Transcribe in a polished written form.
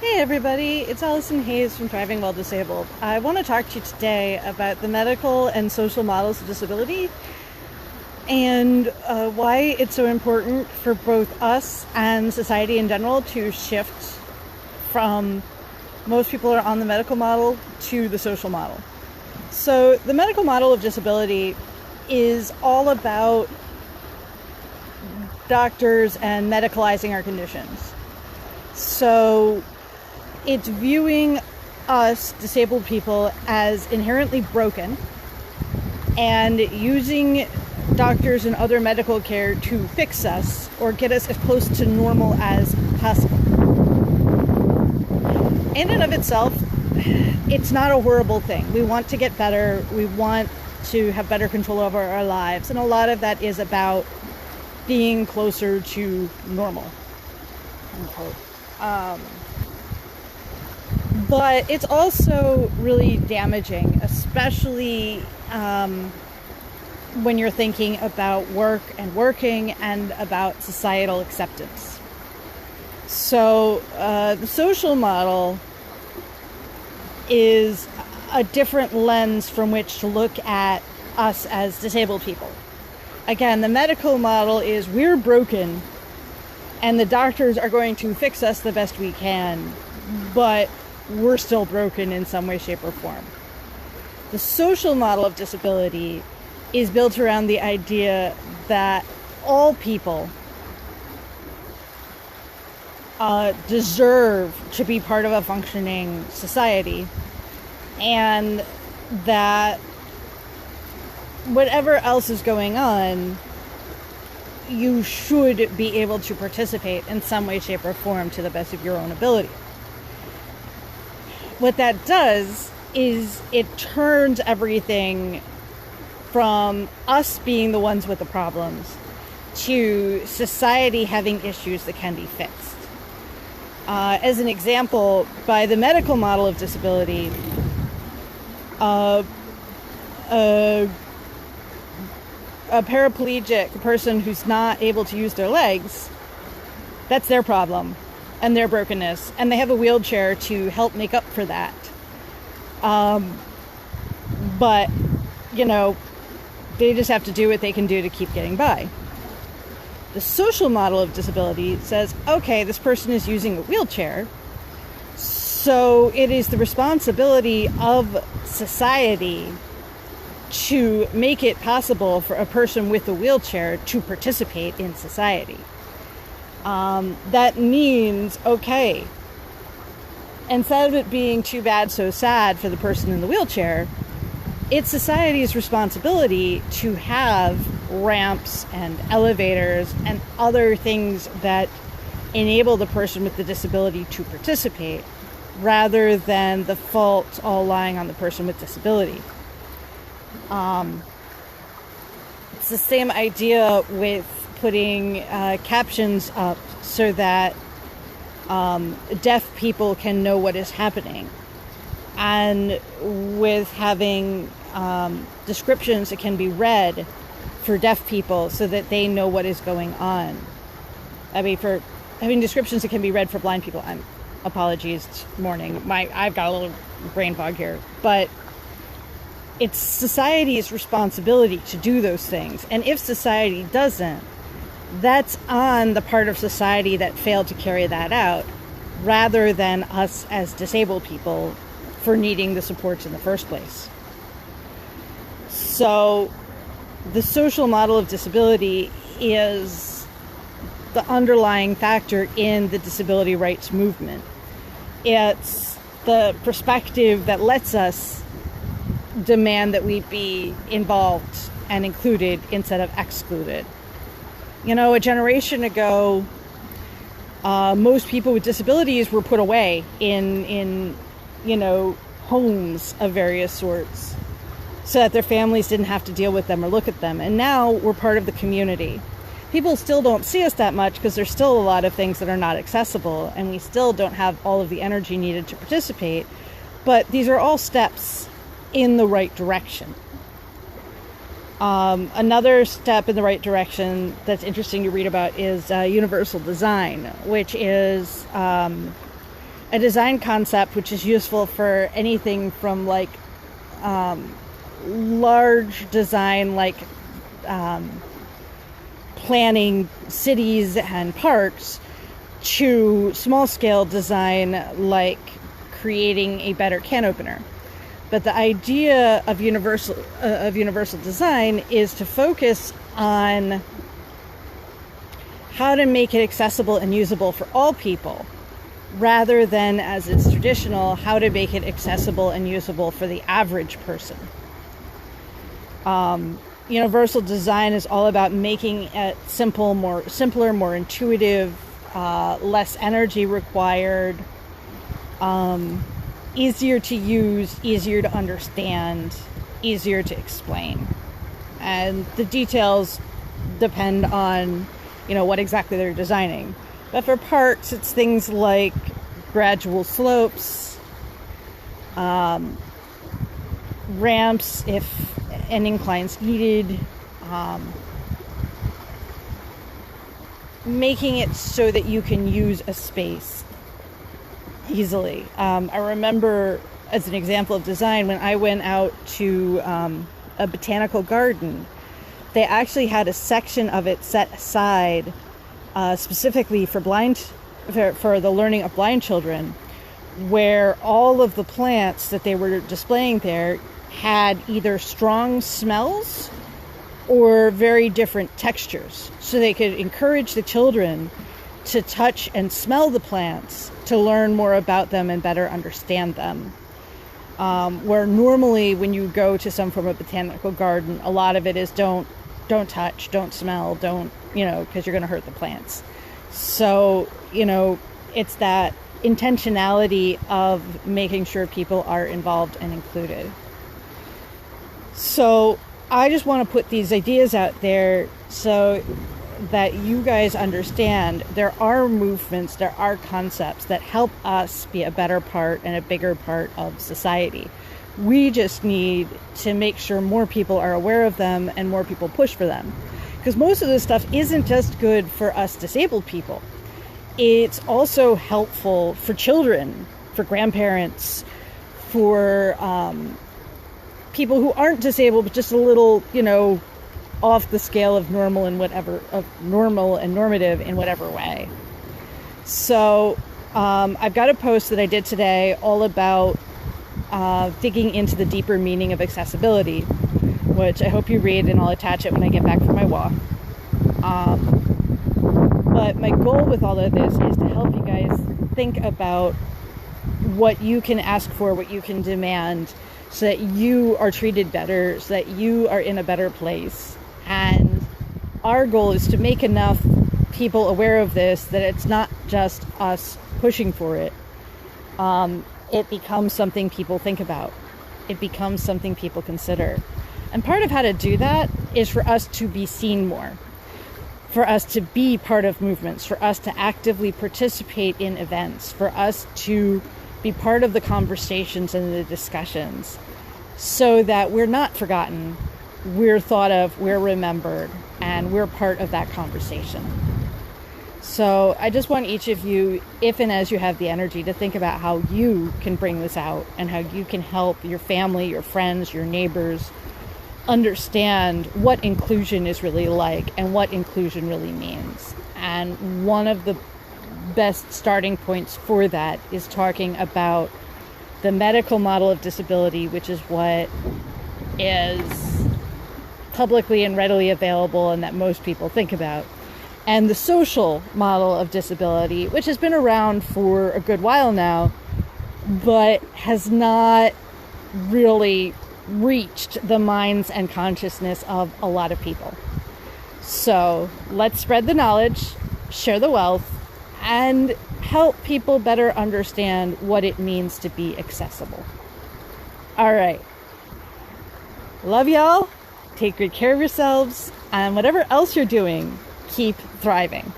Hey everybody, it's Allison Hayes from Thriving While Disabled. I want to talk to you today about the medical and social models of disability and why it's so important for both us and society in general to shift from most people are on the medical model to the social model. So the medical model of disability is all about doctors and medicalizing our conditions. So it's viewing us disabled people as inherently broken and using doctors and other medical care to fix us or get us as close to normal as possible. In and of itself, it's not a horrible thing. We want to get better. We want to have better control over our lives. And a lot of that is about being closer to normal, unquote. But it's also really damaging, especially when you're thinking about work and working and about societal acceptance. So the social model is a different lens from which to look at us as disabled people. Again, the medical model is we're broken and the doctors are going to fix us the best we can, but we're still broken in some way, shape, or form. The social model of disability is built around the idea that all people deserve to be part of a functioning society, and that whatever else is going on, you should be able to participate in some way, shape, or form to the best of your own ability. What that does is it turns everything from us being the ones with the problems to society having issues that can be fixed. As an example, by the medical model of disability, a paraplegic person who's not able to use their legs, that's their problem and their brokenness, and they have a wheelchair to help make up for that. But, they just have to do what they can do to keep getting by. The social model of disability says, okay, this person is using a wheelchair, so it is the responsibility of society to make it possible for a person with a wheelchair to participate in society. That means, okay, instead of it being too bad, so sad for the person in the wheelchair, it's society's responsibility to have ramps and elevators and other things that enable the person with the disability to participate, rather than the fault all lying on the person with disability. It's the same idea with putting captions up so that deaf people can know what is happening, and with having descriptions that can be read for deaf people so that they know what is going on. For having descriptions that can be read for blind people. Apologies, morning. I've got a little brain fog here, but it's society's responsibility to do those things. And if society doesn't, that's on the part of society that failed to carry that out, rather than us as disabled people for needing the supports in the first place. So the social model of disability is the underlying factor in the disability rights movement. It's the perspective that lets us demand that we be involved and included instead of excluded. A generation ago, most people with disabilities were put away in homes of various sorts so that their families didn't have to deal with them or look at them. And now we're part of the community. People still don't see us that much because there's still a lot of things that are not accessible, and we still don't have all of the energy needed to participate. But these are all steps in the right direction. Another step in the right direction that's interesting to read about is universal design, which is a design concept which is useful for anything from like large design, like planning cities and parks, to small scale design like creating a better can opener. But the idea of universal design is to focus on how to make it accessible and usable for all people, rather than, as is traditional, how to make it accessible and usable for the average person. Universal design is all about making it simpler, more intuitive, less energy required, easier to use, easier to understand, easier to explain. And the details depend on, what exactly they're designing. But for parks, it's things like gradual slopes, ramps if an incline's needed, making it so that you can use a space easily. I remember, as an example of design, when I went out to a botanical garden, they actually had a section of it set aside specifically for the learning of blind children, where all of the plants that they were displaying there had either strong smells or very different textures, so they could encourage the children to touch and smell the plants to learn more about them and better understand them. Where normally when you go to some form of botanical garden, a lot of it is don't touch, don't smell, don't, because you're going to hurt the plants. So, it's that intentionality of making sure people are involved and included. So I just want to put these ideas out there so that you guys understand there are movements, there are concepts that help us be a better part and a bigger part of society. We just need to make sure more people are aware of them and more people push for them. Because most of this stuff isn't just good for us disabled people. It's also helpful for children, for grandparents, for people who aren't disabled, but just a little, off the scale of normal and normative in whatever way. So I've got a post that I did today all about digging into the deeper meaning of accessibility, which I hope you read, and I'll attach it when I get back from my walk. But my goal with all of this is to help you guys think about what you can ask for, what you can demand, so that you are treated better, so that you are in a better place. And our goal is to make enough people aware of this that it's not just us pushing for it. It becomes something people think about. It becomes something people consider. And part of how to do that is for us to be seen more, for us to be part of movements, for us to actively participate in events, for us to be part of the conversations and the discussions, so that we're not forgotten, we're thought of, we're remembered, and we're part of that conversation. So I just want each of you, if and as you have the energy, to think about how you can bring this out and how you can help your family, your friends, your neighbors understand what inclusion is really like and what inclusion really means. And one of the best starting points for that is talking about the medical model of disability, which is what is publicly and readily available and that most people think about, and the social model of disability, which has been around for a good while now, but has not really reached the minds and consciousness of a lot of people. So let's spread the knowledge, share the wealth, and help people better understand what it means to be accessible. All right. Love y'all. Take good care of yourselves, and whatever else you're doing, keep thriving.